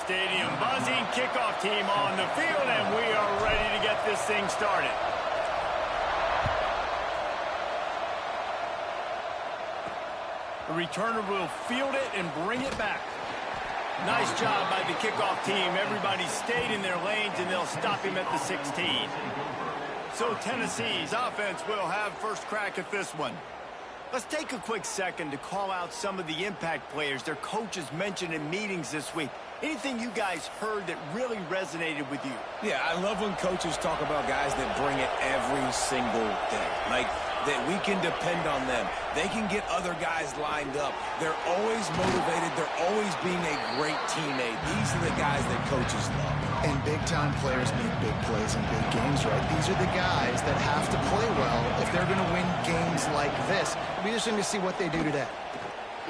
stadium. Buzzing kickoff team on the field, and we are ready to get this thing started. The returner will field it and bring it back. Nice job by the kickoff team. Everybody stayed in their lanes, and they'll stop him at the 16. So Tennessee's offense will have first crack at this one. Let's take a quick second to call out some of the impact players their coaches mentioned in meetings this week. Anything you guys heard that really resonated with you? Yeah, I love when coaches talk about guys that bring it every single day. Like, that we can depend on them. They can get other guys lined up. They're always motivated. They're always being a great teammate. These are the guys that coaches love. And big-time players make big plays in big games, right? These are the guys that have to play well if they're going to win games like this. It'll be interesting to see what they do today.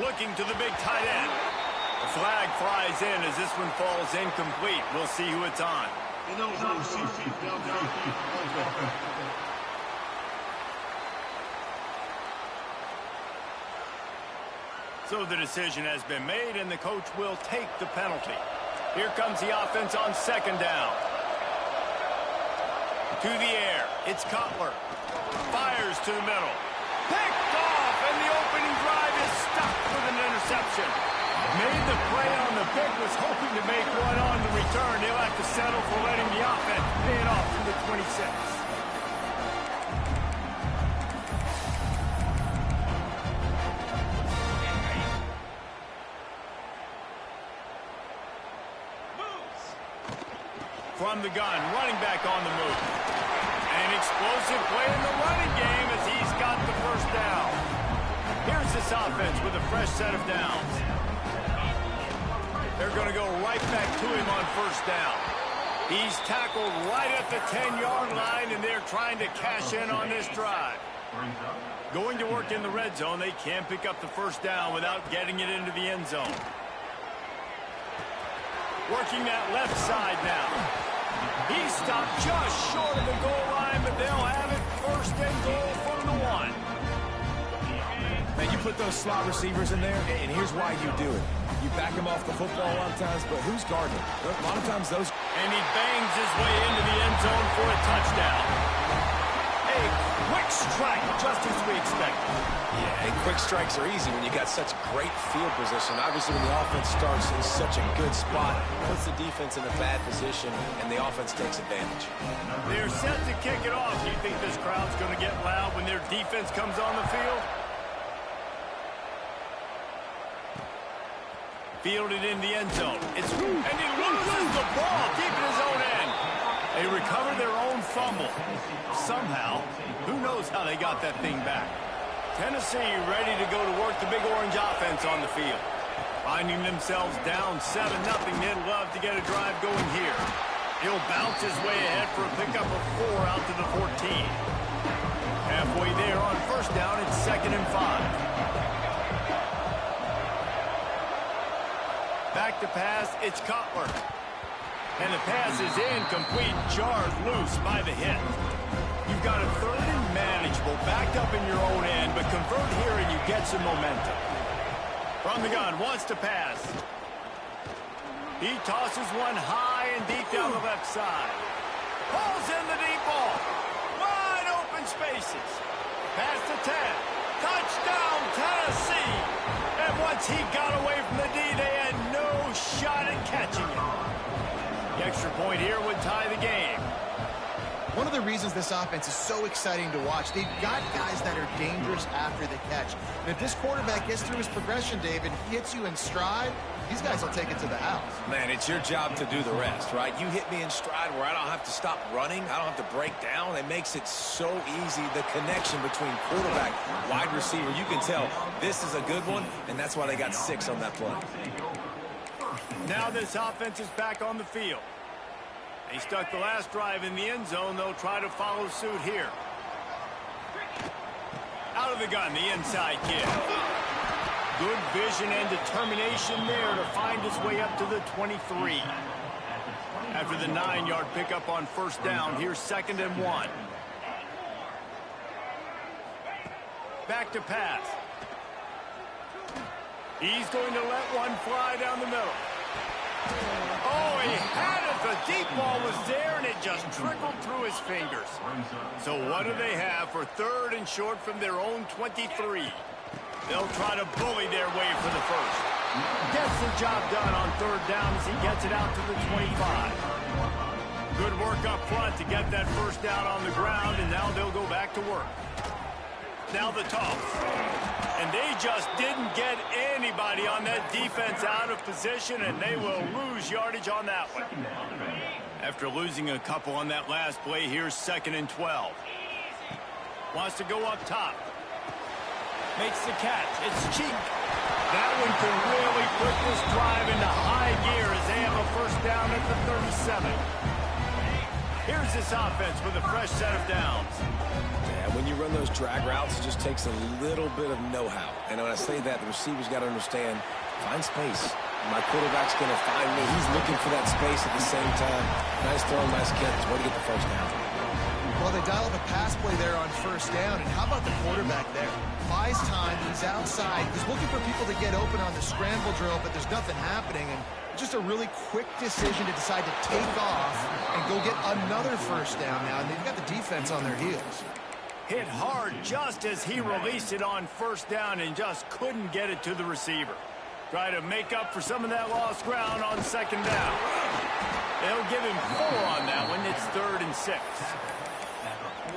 Looking to the big tight end. The flag flies in as this one falls incomplete. We'll see who it's on. So the decision has been made, and the coach will take the penalty. Here comes the offense on second down. To the air. It's Cutler. Fires to the middle. Picked off, and the opening drive is stopped with an interception. Made the play on the pick, was hoping to make one on the return. He'll have to settle for letting the offense pay it off to the 26. From the gun, running back on the move. An explosive play in the running game as he's got the first down. Here's this offense with a fresh set of downs. They're going to go right back to him on first down. He's tackled right at the 10-yard line, and they're trying to cash in on this drive. Going to work in the red zone, they can't pick up the first down without getting it into the end zone. Working that left side now. He stopped just short of the goal line, but they'll have it first and goal from the 1. Man, you put those slot receivers in there, and here's why you do it. You back them off the football a lot of times, but who's guarding him? A lot of times those... And he bangs his way into the end zone for a touchdown. A quick strike, just as we expected. Yeah, and quick strikes are easy when you got such great field position. Obviously, when the offense starts in such a good spot, puts the defense in a bad position, and the offense takes advantage. They're set to kick it off. Do you think this crowd's going to get loud when their defense comes on the field? Fielded in the end zone. And he loses the ball deep in his own end. They recover their own fumble. Somehow, who knows how they got that thing back. Tennessee ready to go to work the Big Orange offense on the field. Finding themselves down 7-0, they'd love to get a drive going here. He'll bounce his way ahead for a pickup of 4 out to the 14. Halfway there on first down, it's 2nd and 5. Back to pass, it's Cutler. And the pass is incomplete, jarred loose by the hit. You've got a 3rd and manageable, backed up in your own end, but convert here and you get some momentum. From the gun, wants to pass. He tosses one high and deep down the left side. Pulls in the deep ball. Wide open spaces. Pass to 10. Touchdown, Tennessee. And once he got away from the D, they had no shot at catching him. The extra point here would tie the game. One of the reasons this offense is so exciting to watch, they've got guys that are dangerous after the catch. And if this quarterback gets through his progression, David, he hits you in stride, these guys will take it to the house. Man, it's your job to do the rest, right? You hit me in stride where I don't have to stop running. I don't have to break down. It makes it so easy, the connection between quarterback, wide receiver. You can tell this is a good one, and that's why they got 6 on that play. Now this offense is back on the field. They stuck the last drive in the end zone. They'll try to follow suit here. Out of the gun, the inside kick. Good vision and determination there to find his way up to the 23. After the 9-yard pickup on first down, here's 2nd and 1. Back to pass. He's going to let one fly down the middle. he had it. The deep ball was there, and it just trickled through his fingers. So what do they have for third and short from their own 23? They'll try to bully their way for the first. Gets the job done on third down as he gets it out to the 25. Good work up front to get that first down on the ground, and now they'll go back to work. Now the toss. And they just didn't get anybody on that defense out of position, and they will lose yardage on that one. After losing a couple on that last play, here's 2nd and 12. Wants to go up top. Makes the catch. It's Cheek. That one can really put this drive into high gear as they have a first down at the 37. Here's this offense with a fresh set of downs. Yeah, when you run those drag routes, it just takes a little bit of know-how. And when I say that, the receivers got to understand, find space. My quarterback's going to find me. He's looking for that space at the same time. Nice throw, nice catch. Way to get the first down. Well, they dial up a pass play there on first down, and how about the quarterback there? Buys time, he's outside, he's looking for people to get open on the scramble drill, but there's nothing happening, and just a really quick decision to decide to take off and go get another first down now, and they've got the defense on their heels. Hit hard just as he released it on first down and just couldn't get it to the receiver. Try to make up for some of that lost ground on second down. They'll give him 4 on that one. It's 3rd and 6.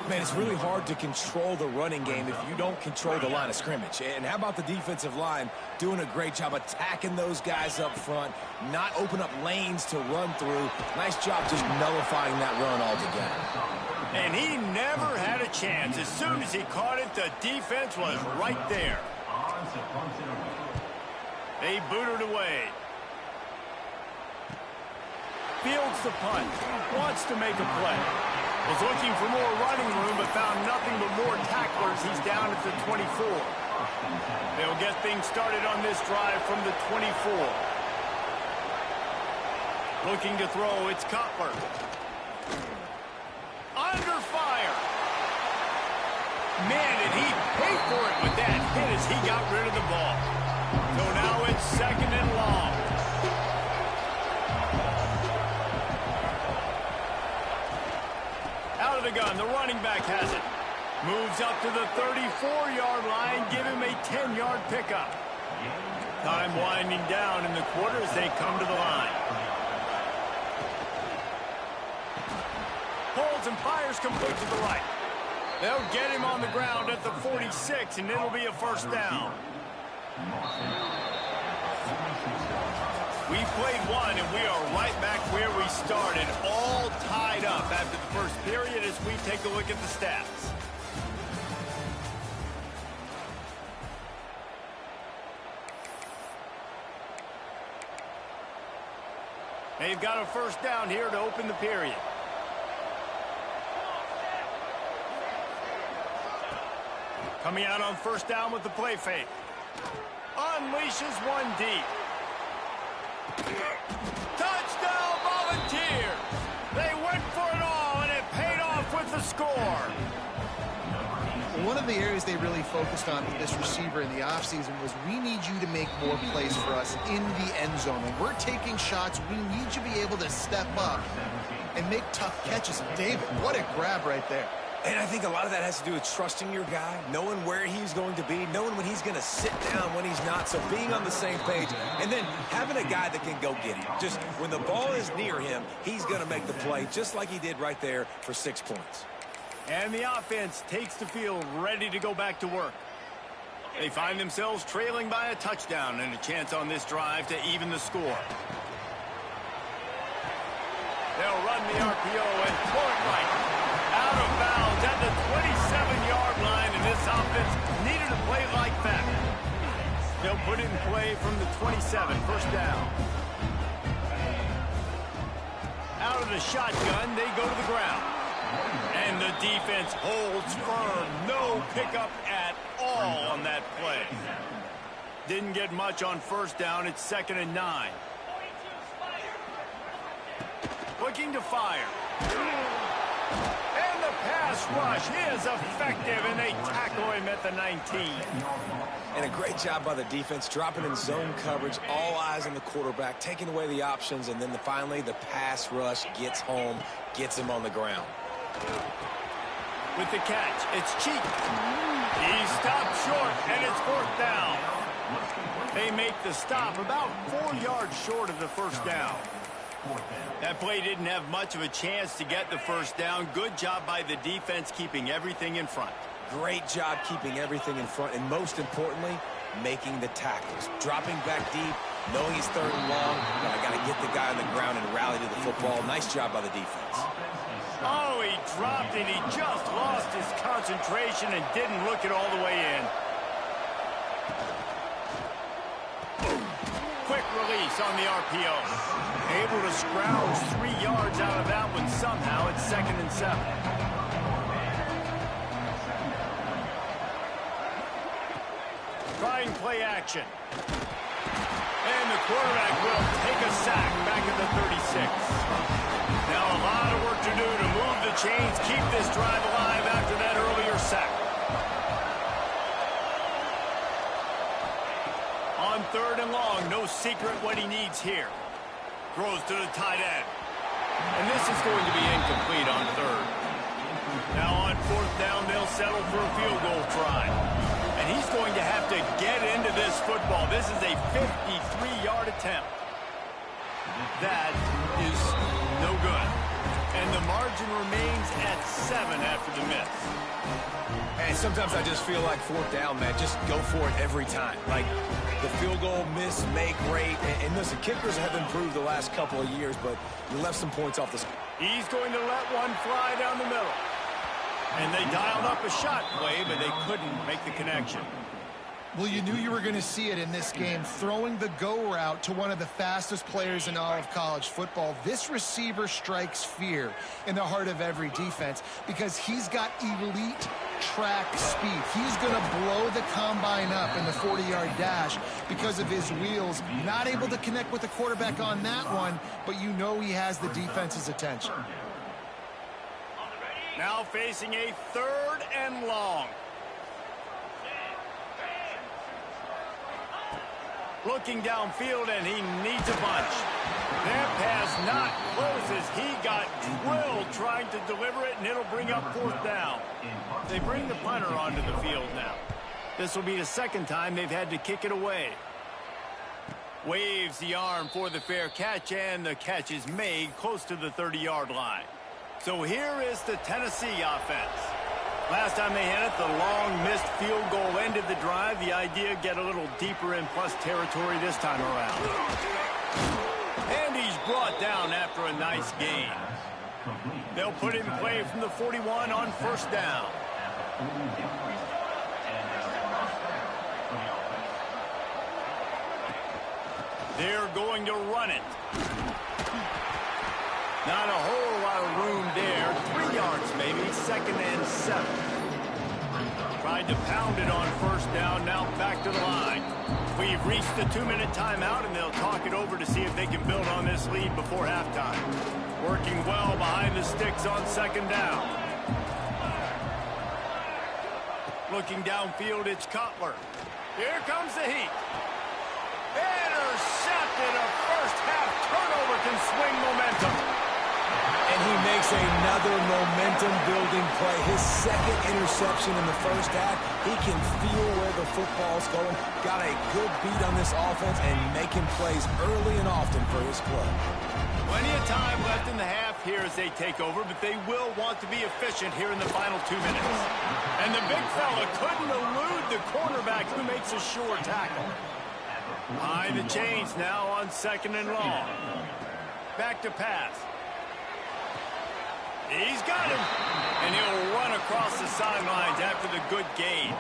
Man, it's really hard to control the running game if you don't control the line of scrimmage. And how about the defensive line doing a great job attacking those guys up front, not open up lanes to run through. Nice job just nullifying that run altogether. And he never had a chance. As soon as he caught it, the defense was right there. They booted away. Fields the punt. Wants to make a play. Was looking for more running room, but found nothing but more tacklers. He's down at the 24. They'll get things started on this drive from the 24. Looking to throw, it's Cutler. Under fire. Man, did he pay for it with that hit as he got rid of the ball. So now it's 2nd and long. Out of the gun, the running back has it. Moves up to the 34-yard line, give him a 10-yard pickup. Time winding down in the quarter as they come to the line. Holds and fires complete to the right. They'll get him on the ground at the 46, and it'll be a first down. We played one, and we are right back where we started, all tied up after the first period as we take a look at the stats. They've got a first down here to open the period. Coming out on first down with the play fake. Unleashes one deep. Touchdown Volunteers! They went for it all, and it paid off with the score. One of the areas they really focused on with this receiver in the offseason was we need you to make more plays for us in the end zone. When we're taking shots, we need you to be able to step up and make tough catches. And David, what a grab right there. And I think a lot of that has to do with trusting your guy, knowing where he's going to be, knowing when he's going to sit down, when he's not, so being on the same page, and then having a guy that can go get him. Just when the ball is near him, he's going to make the play, just like he did right there for 6 points. And the offense takes the field ready to go back to work. They find themselves trailing by a touchdown and a chance on this drive to even the score. They'll run the RPO and throw it right. Out of bounds at the 27-yard line, and this offense needed a play like that. They'll put it in play from the 27, first down. Out of the shotgun, they go to the ground. And the defense holds firm. No pickup at all on that play. Didn't get much on first down. It's 2nd and 9. Looking to fire. And the pass rush is effective, and they tackle him at the 19. And a great job by the defense, dropping in zone coverage, all eyes on the quarterback, taking away the options, and then finally the pass rush gets home, gets him on the ground. With the catch, it's Cheek. He stopped short, and it's 4th down. They make the stop about 4 yards short of the first down. That play didn't have much of a chance to get the first down. Good job by the defense keeping everything in front. Great job keeping everything in front, and most importantly, making the tackles. Dropping back deep, knowing he's 3rd and long, but I got to get the guy on the ground and rally to the football. Nice job by the defense. Oh, he dropped it. He just lost his concentration and didn't look it all the way in. Quick release on the RPO. Able to scrounge 3 yards out of that one somehow. It's 2nd and 7. Trying play action. And the quarterback will take a sack back at the 36. Now a lot of work to do to move the chains, keep this drive alive after that earlier sack. On 3rd and long, no secret what he needs here. Throws to the tight end. And this is going to be incomplete on 3rd. Now on 4th down, they'll settle for a field goal try. And he's going to have to get into this football. This is a 53-yard attempt. That is no good. And the margin remains at 7 after the miss. And sometimes I just feel like 4th down, man, just go for it every time. Like the field goal miss, make rate. And listen, kickers have improved the last couple of years, but you left some points off the score. He's going to let one fly down the middle. And they dialed up a shot play, but they couldn't make the connection. Well, you knew you were going to see it in this game, throwing the go route to one of the fastest players in all of college football. This receiver strikes fear in the heart of every defense because he's got elite track speed. He's going to blow the combine up in the 40-yard dash because of his wheels. Not able to connect with the quarterback on that one, but you know he has the defense's attention. Now facing a 3rd and long. Looking downfield, and he needs a bunch. That pass not close as he got drilled trying to deliver it, and it'll bring up 4th down. They bring the punter onto the field now. This will be the 2nd time they've had to kick it away. Waves the arm for the fair catch, and the catch is made close to the 30-yard line. So here is the Tennessee offense. Last time they had it, the long missed field goal ended the drive. The idea, get a little deeper in plus territory this time around. And he's brought down after a nice gain. They'll put it in play from the 41 on 1st down. They're going to run it. Not a whole lot of room there. 3 yards maybe, 2nd and 7. Tried to pound it on 1st down, now back to the line. We've reached the 2-minute timeout, and they'll talk it over to see if they can build on this lead before halftime. Working well behind the sticks on 2nd down. Looking downfield, it's Cutler. Here comes the heat. Intercepted. A first-half turnover can swing momentum. And he makes another momentum-building play. His 2nd interception in the first half. He can feel where the football's going. Got a good beat on this offense and making plays early and often for his club. Plenty of time left in the half here as they take over, but they will want to be efficient here in the final 2 minutes. And the big fella couldn't elude the cornerback who makes a sure tackle. Behind the chains now on 2nd and long. Back to pass. He's got him. And he'll run across the sidelines after the good gain.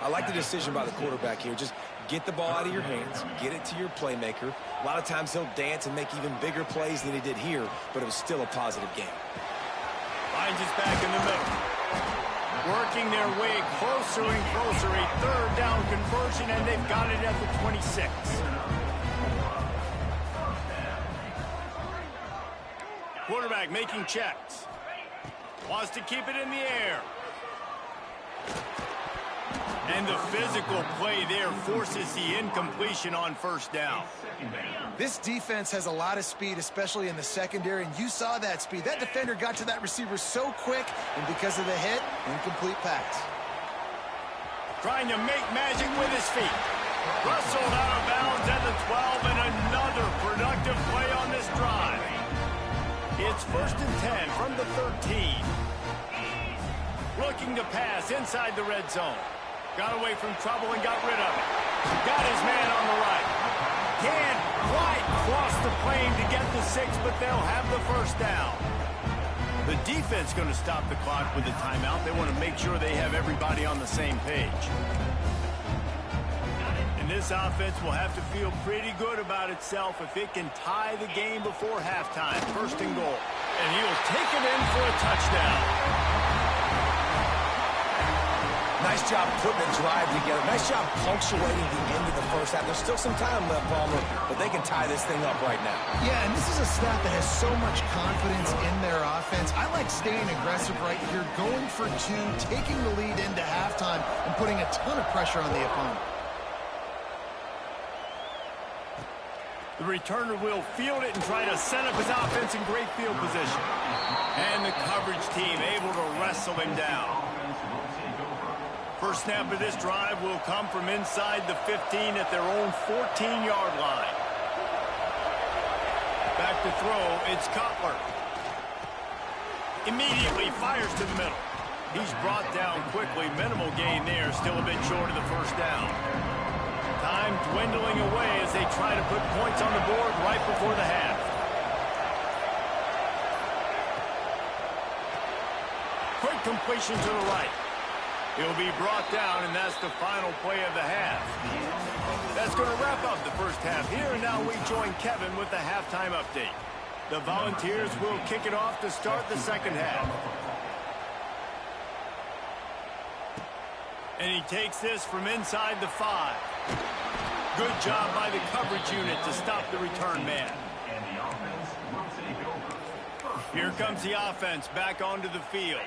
I like the decision by the quarterback here. Just get the ball out of your hands, get it to your playmaker. A lot of times he'll dance and make even bigger plays than he did here, but it was still a positive game. Finds his back in the middle. Working their way closer and closer. A 3rd down conversion, and they've got it at the 26. Quarterback making checks. Wants to keep it in the air. And the physical play there forces the incompletion on first down. This defense has a lot of speed, especially in the secondary, and you saw that speed. That defender got to that receiver so quick, and because of the hit, incomplete pass. Trying to make magic with his feet. Wrestled out of bounds at the 12, and another productive play on this drive. It's 1st and 10 from the 13. Looking to pass inside the red zone. Got away from trouble and got rid of it. Got his man on the right. Can't quite cross the plane to get the 6, but they'll have the first down. The defense going to stop the clock with a timeout. They want to make sure they have everybody on the same page. And this offense will have to feel pretty good about itself if it can tie the game before halftime. 1st and goal. And he'll take it in for a touchdown. Nice job putting a drive together. Nice job punctuating the end of the first half. There's still some time left, Palmer, but they can tie this thing up right now. Yeah, and this is a staff that has so much confidence in their offense. I like staying aggressive right here, going for 2, taking the lead into halftime, and putting a ton of pressure on the opponent. The returner will field it and try to set up his offense in great field position. And the coverage team able to wrestle him down. First snap of this drive will come from inside the 15 at their own 14-yard line. Back to throw, it's Cutler. Immediately fires to the middle. He's brought down quickly. Minimal gain there, still a bit short of the first down. Time dwindling away as they try to put points on the board right before the half. Quick completion to the right. He'll be brought down, and that's the final play of the half. That's going to wrap up the first half here, and now we join Kevin with the halftime update. The Volunteers will kick it off to start the second half. And he takes this from inside the 5. Good job by the coverage unit to stop the return man. Here comes the offense back onto the field.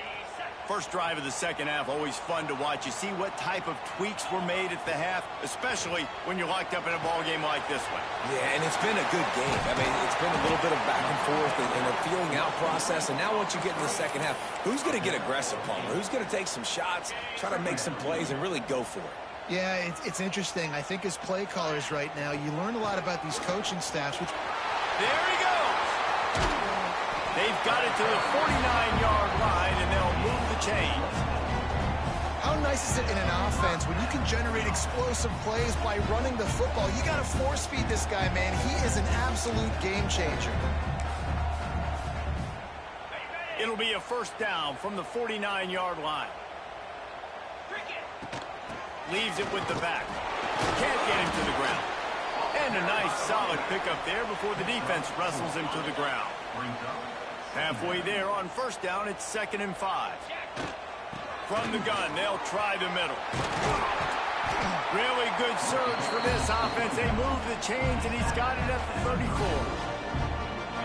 First drive of the second half, always fun to watch. You see what type of tweaks were made at the half, especially when you're locked up in a ball game like this one. Yeah, and it's been a good game. I mean, it's been a little bit of back and forth and a feeling out process. And now once you get in the second half, who's going to get aggressive, Palmer? Who's going to take some shots, try to make some plays, and really go for it? Yeah, it's interesting. I think as play callers right now, you learn a lot about these coaching staffs. There he goes! They've got it to the 49-yard line, and they'll move the chains. How nice is it in an offense when you can generate explosive plays by running the football? You got to force feed this guy, man. He is an absolute game changer. It'll be a first down from the 49-yard line. Leaves it with the back. Can't get him to the ground. And a nice solid pickup there before the defense wrestles him to the ground. Halfway there on first down, it's 2nd and 5. From the gun, they'll try the middle. Really good surge for this offense. They move the chains, and he's got it at the 34.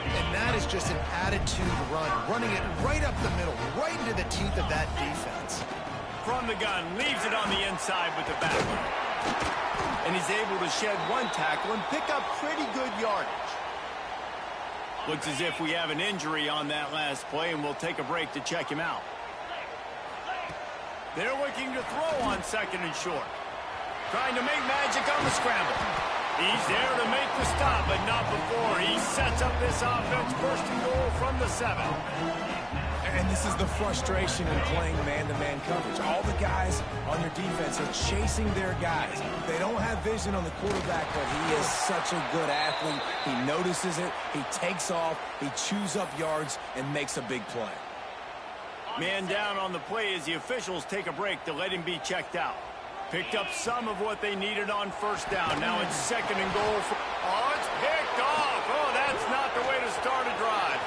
And that is just an attitude run, running it right up the middle, right into the teeth of that defense. From the gun, leaves it on the inside with the back. And he's able to shed one tackle and pick up pretty good yardage. Looks as if we have an injury on that last play, and we'll take a break to check him out. They're looking to throw on 2nd and short. Trying to make magic on the scramble. He's there to make the stop, but not before. He sets up this offense 1st and goal from the 7. And this is the frustration in playing man-to-man coverage. All the guys on your defense are chasing their guys. They don't have vision on the quarterback, but he is such a good athlete. He notices it, he takes off, he chews up yards, and makes a big play. Man down on the play as the officials take a break to let him be checked out. Picked up some of what they needed on first down. Now it's 2nd and goal. Oh, it's picked off. Oh, that's not the way to start a drive.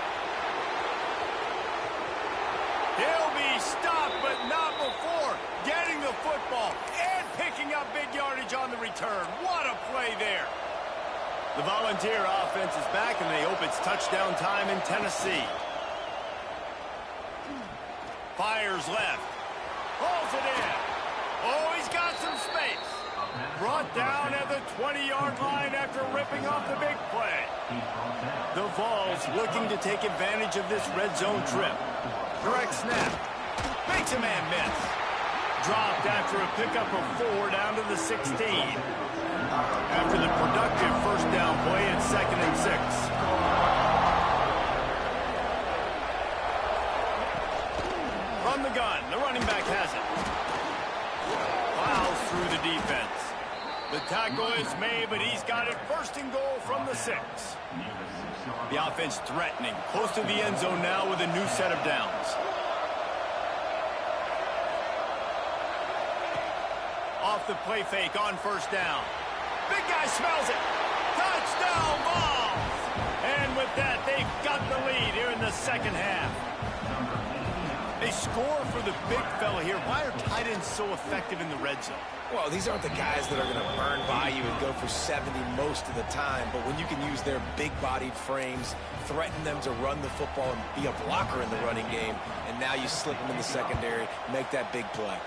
He'll be stopped, but not before getting the football and picking up big yardage on the return. What a play there. The Volunteer offense is back, and they hope it's touchdown time in Tennessee. Fires left. Pulls it in. Oh, he's got some space. Brought down at the 20-yard line after ripping off the big play. The Vols looking to take advantage of this red zone trip. Direct snap. Makes a man miss. Dropped after a pickup of 4 down to the 16. After the productive first down play at 2nd and 6. From the gun, the running back has it. Plows through the defense. The tackle is made, but he's got it 1st and goal from the 6. The offense threatening, close to the end zone now with a new set of downs. Off the play fake on 1st down. Big guy smells it. Touchdown Vols! And with that, they've got the lead here in the 2nd half. They score for the big fella here. Why are tight ends so effective in the red zone? Well, these aren't the guys that are going to burn by you and go for 70 most of the time, but when you can use their big-bodied frames, threaten them to run the football and be a blocker in the running game, and now you slip them in the secondary, make that big play.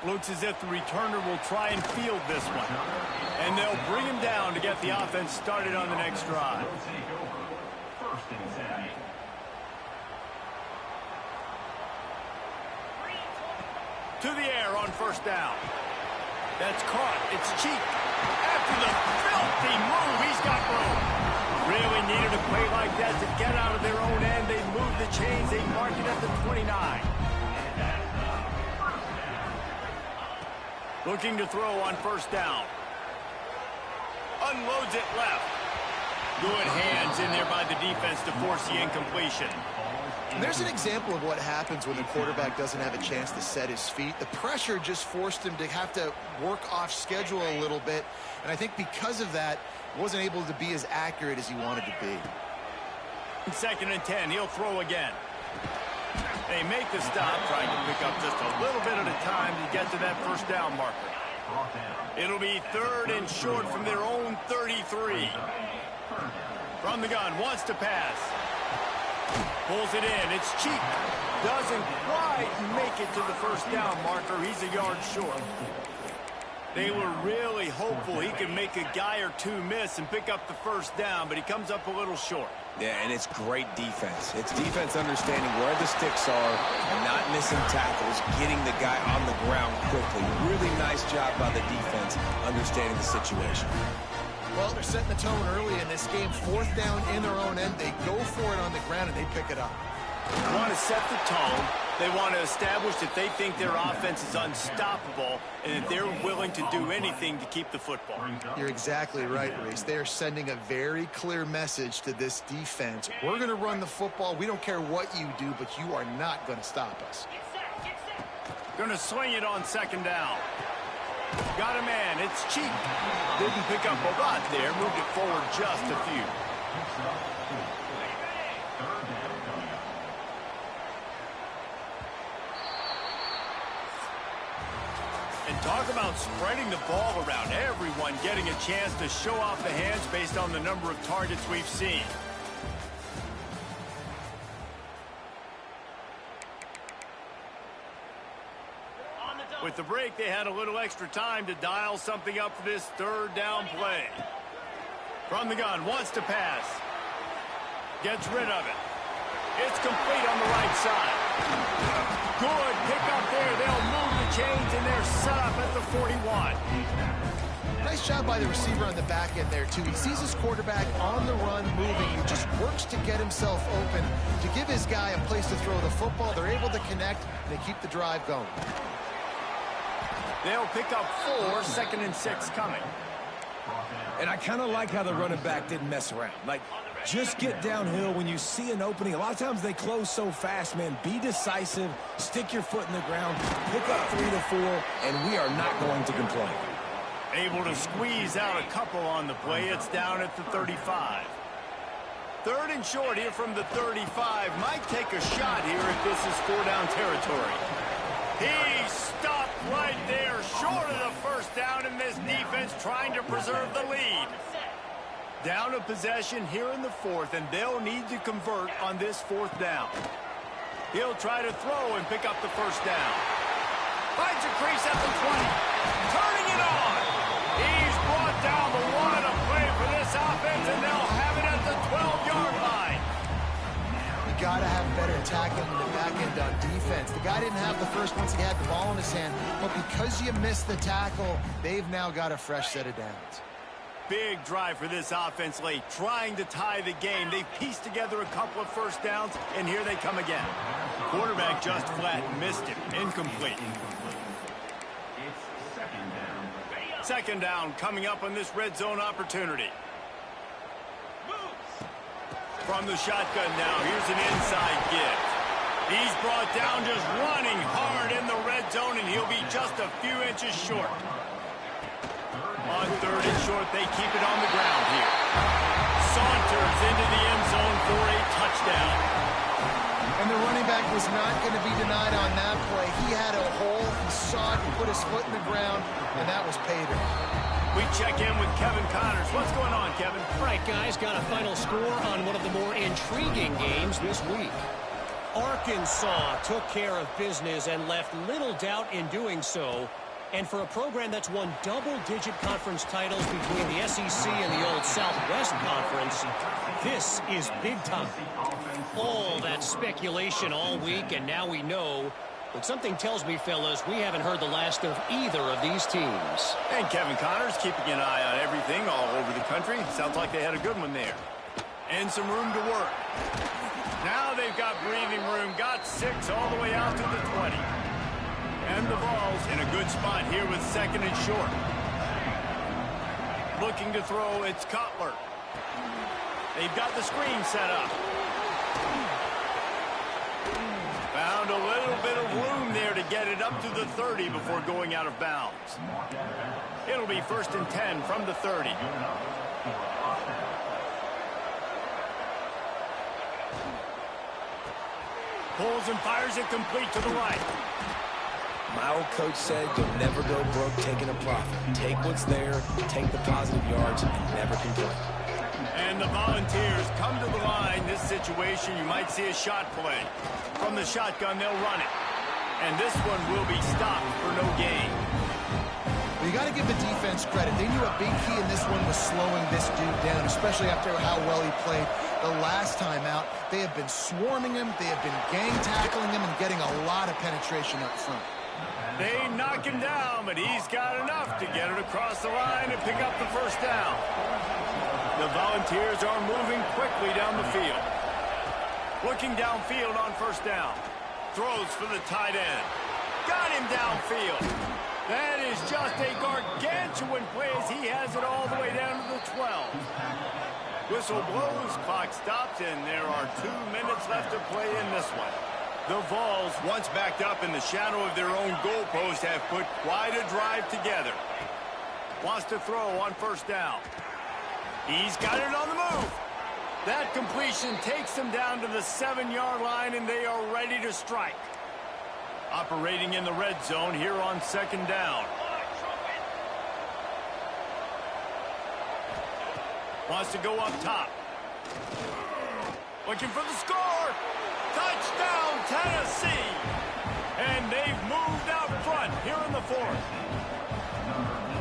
Looks as if the returner will try and field this one. And they'll bring him down to get the offense started on the next drive. To the air on 1st down. That's caught. It's Cheek. After the filthy move, he's got room. Really needed a play like that to get out of their own end. They move the chains. They mark it at the 29. Looking to throw on 1st down. Unloads it left. Good hands in there by the defense to force the incompletion. And there's an example of what happens when the quarterback doesn't have a chance to set his feet. The pressure just forced him to have to work off schedule a little bit. And I think because of that, wasn't able to be as accurate as he wanted to be. 2nd and 10, he'll throw again. They make the stop, trying to pick up just a little bit at a time to get to that 1st down marker. It'll be 3rd and short from their own 33. From the gun, wants to pass. Pulls it in. It's Cheek. Doesn't quite make it to the 1st down marker. He's a yard short. They were really hopeful he could make a guy or two miss and pick up the 1st down, but he comes up a little short. Yeah, and it's great defense. It's defense understanding where the sticks are and not missing tackles, getting the guy on the ground quickly. Really nice job by the defense understanding the situation. Well, they're setting the tone early in this game. 4th down in their own end. They go for it on the ground, and they pick it up. They want to set the tone. They want to establish that they think their offense is unstoppable and that they're willing to do anything to keep the football. You're exactly right, Reese. They are sending a very clear message to this defense. We're going to run the football. We don't care what you do, but you are not going to stop us. Going to swing it on 2nd down. Got a man. It's Cheek. Didn't pick up a lot there. Moved it forward just a few. And talk about spreading the ball around. Everyone getting a chance to show off the hands based on the number of targets we've seen. With the break, they had a little extra time to dial something up for this 3rd down play. From the gun, wants to pass. Gets rid of it. It's complete on the right side. Good pickup there. They'll move the chains, and they're set up at the 41. Nice job by the receiver on the back end there, too. He sees his quarterback on the run moving. He just works to get himself open, to give his guy a place to throw the football. They're able to connect, and they keep the drive going. They'll pick up 4, 2nd and 6 coming. And I kind of like how the running back didn't mess around. Like, just get downhill when you see an opening. A lot of times they close so fast, man. Be decisive, stick your foot in the ground, pick up 3 to 4, and we are not going to complain. Able to squeeze out a couple on the play. It's down at the 35. 3rd and short here from the 35. Might take a shot here if this is 4-down territory. He stopped right there, short of the 1st down, and this defense trying to preserve the lead. Down a possession here in the 4th, and they'll need to convert on this 4th down. He'll try to throw and pick up the first down. Finds a crease at the 20. Turning it on. He's brought down the line of play for this offense, and they'll have it at the 12-yard line. You got to have better tackling in the back end on defense. The guy didn't have the first once he had the ball in his hand, but because you missed the tackle, they've now got a fresh set of downs. Big drive for this offense late, trying to tie the game. They've pieced together a couple of first downs, and here they come again. Quarterback just flat missed it. Incomplete. Second down coming up on this red zone opportunity. From the shotgun now, here's an inside give. He's brought down just running hard in the red zone, and he'll be just a few inches short. On third and short, they keep it on the ground here. Saunters into the end zone for a touchdown. And the running back was not going to be denied on that play. He had a hole, he saw it, he put his foot in the ground, and that was pay dirt. We check in with Kevin Connors. What's going on, Kevin? All right, guys, got a final score on one of the more intriguing games this week. Arkansas took care of business and left little doubt in doing so. And for a program that's won double-digit conference titles between the SEC and the old Southwest Conference, this is big time. All that speculation all week, and now we know. But something tells me, fellas, we haven't heard the last of either of these teams. And Kevin Connors keeping an eye on everything all over the country. Sounds like they had a good one there. And some room to work. Now they've got breathing room. Got 6 all the way out to the 20. And the ball's in a good spot here with second and short. Looking to throw, it's Cutler. They've got the screen set up. Found a little bit of room there to get it up to the 30 before going out of bounds. It'll be 1st and 10 from the 30. Pulls and fires it complete to the right. My old coach said you'll never go broke taking a profit. Take what's there, take the positive yards, and never complain. And the Volunteers come to the line. This situation, you might see a shot play. From the shotgun, they'll run it. And this one will be stopped for no gain. Well, you got to give the defense credit. They knew a big key in this one was slowing this dude down, especially after how well he played the last time out. They have been swarming him. They have been gang tackling him and getting a lot of penetration up front. They knock him down, but he's got enough to get it across the line and pick up the first down. The Volunteers are moving quickly down the field. Looking downfield on first down. Throws for the tight end. Got him downfield. That is just a gargantuan play as he has it all the way down to the 12. Whistle blows, clock stops, and there are 2 minutes left to play in this one. The Vols, once backed up in the shadow of their own goalpost, have put quite a drive together. Wants to throw on first down. He's got it on the move. That completion takes them down to the 7-yard line, and they are ready to strike. Operating in the red zone here on second down. Wants to go up top. Looking for the score. Touchdown, Tennessee. And they've moved out front here in the 4th.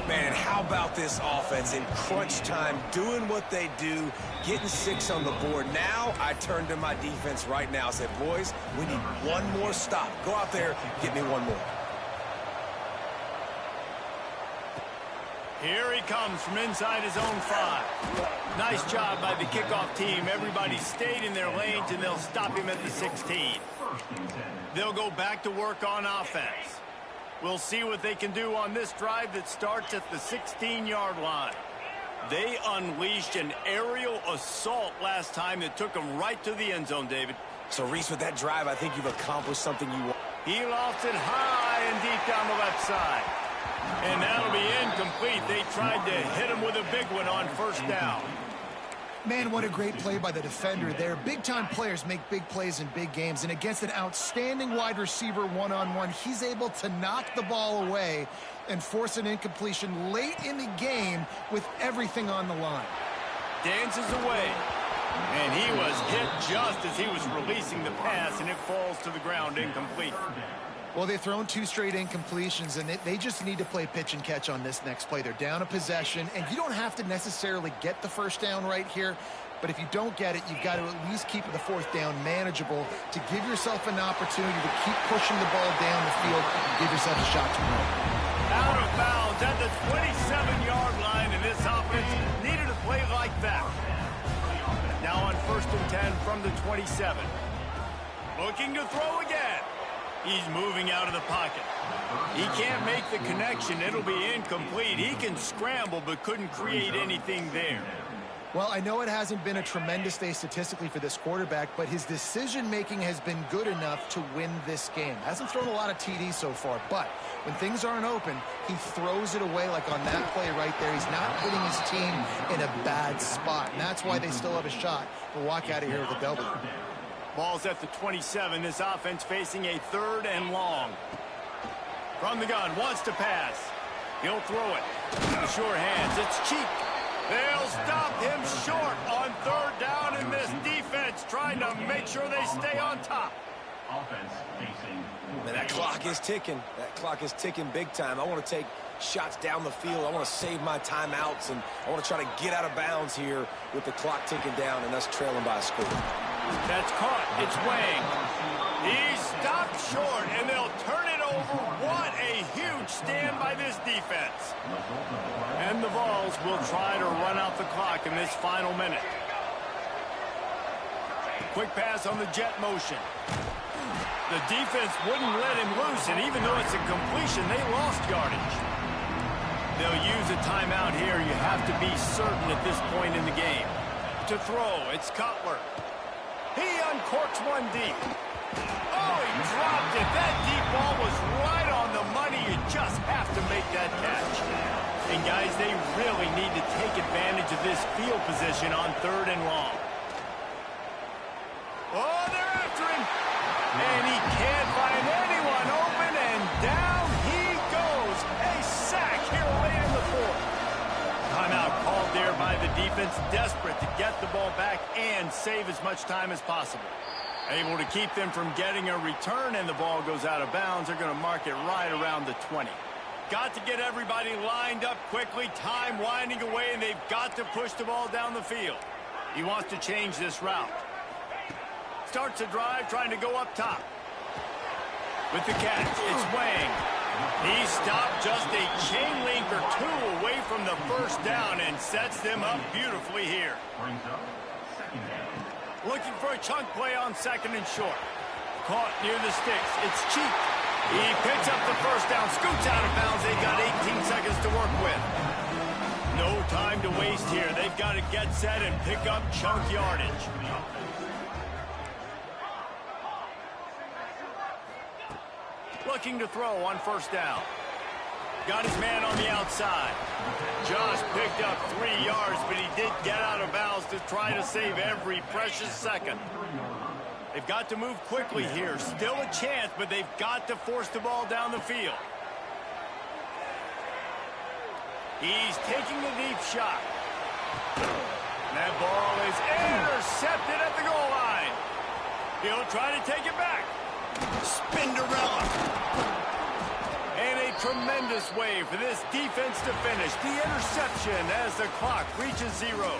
Man, how about this offense in crunch time, doing what they do, getting 6 on the board. Now I turn to my defense right now and said, boys, we need one more stop. Go out there, get me one more. Here he comes from inside his own 5. Nice job by the kickoff team. Everybody stayed in their lanes, and they'll stop him at the 16. They'll go back to work on offense. We'll see what they can do on this drive that starts at the 16-yard line. They unleashed an aerial assault last time that took them right to the end zone, David. So, Reese, with that drive, I think you've accomplished something you want. He lofts it high and deep down the left side. And that'll be incomplete. They tried to hit him with a big one on first down. Man, what a great play by the defender there. Big-time players make big plays in big games, and against an outstanding wide receiver one-on-one, he's able to knock the ball away and force an incompletion late in the game with everything on the line. Dances away. And he was hit just as he was releasing the pass, and it falls to the ground incomplete. Well, they've thrown 2 straight incompletions, and they just need to play pitch and catch on this next play. They're down a possession, and you don't have to necessarily get the first down right here, but if you don't get it, you've got to at least keep the 4th down manageable to give yourself an opportunity to keep pushing the ball down the field and give yourself a shot to win. Out of bounds at the 27-yard line, and this offense needed a play like that. Now on 1st and 10 from the 27. Looking to throw again. He's moving out of the pocket. He can't make the connection. It'll be incomplete. He can scramble but couldn't create anything there. Well, I know it hasn't been a tremendous day statistically for this quarterback, but his decision-making has been good enough to win this game. Hasn't thrown a lot of TDs so far, but when things aren't open, he throws it away like on that play right there. He's not putting his team in a bad spot, and that's why they still have a shot to walk out of here with a W. Ball's at the 27. This offense facing a 3rd and long. From the gun, wants to pass. He'll throw it. The sure hands. It's Cheek. They'll stop him short on 3rd down, and this defense trying to make sure they stay on top. Man, that clock is ticking. That clock is ticking big time. I want to take shots down the field. I want to save my timeouts, and I want to try to get out of bounds here with the clock ticking down and us trailing by a score. That's caught. It's Wang. He's stopped short, and they'll turn it over. What a huge stand by this defense. And the Vols will try to run out the clock in this final minute. Quick pass on the jet motion. The defense wouldn't let him loose, and even though it's a completion, they lost yardage. They'll use a timeout here. You have to be certain at this point in the game. To throw, it's Cutler. He uncorks one deep. Oh, he dropped it. That deep ball was right on the money. You just have to make that catch. And, guys, they really need to take advantage of this field position on 3rd and long. Oh, they're after him. And he can't find anyone open, and down he goes. A sack here late in the 4th. Timeout called there by the defense, desperate to get the ball back and save as much time as possible. Able to keep them from getting a return, and the ball goes out of bounds. They're going to mark it right around the 20. Got to get everybody lined up quickly, time winding away, and they've got to push the ball down the field. He wants to change this route. Starts a drive, trying to go up top. With the catch, it's Wang. He stopped just a chain link or 2 away from the 1st down and sets them up beautifully here. Looking for a chunk play on 2nd and short. Caught near the sticks. It's Cheek. He picks up the 1st down, scoots out of bounds. They've got 18 seconds to work with. No time to waste here. They've got to get set and pick up chunk yardage. Looking to throw on 1st down. Got his man on the outside. Josh picked up 3 yards, but he did get out of bounds to try to save every precious second. They've got to move quickly here. Still a chance, but they've got to force the ball down the field. He's taking a deep shot. That ball is intercepted at the goal line. He'll try to take it back. Spinderella. And a tremendous way for this defense to finish. The interception as the clock reaches 0.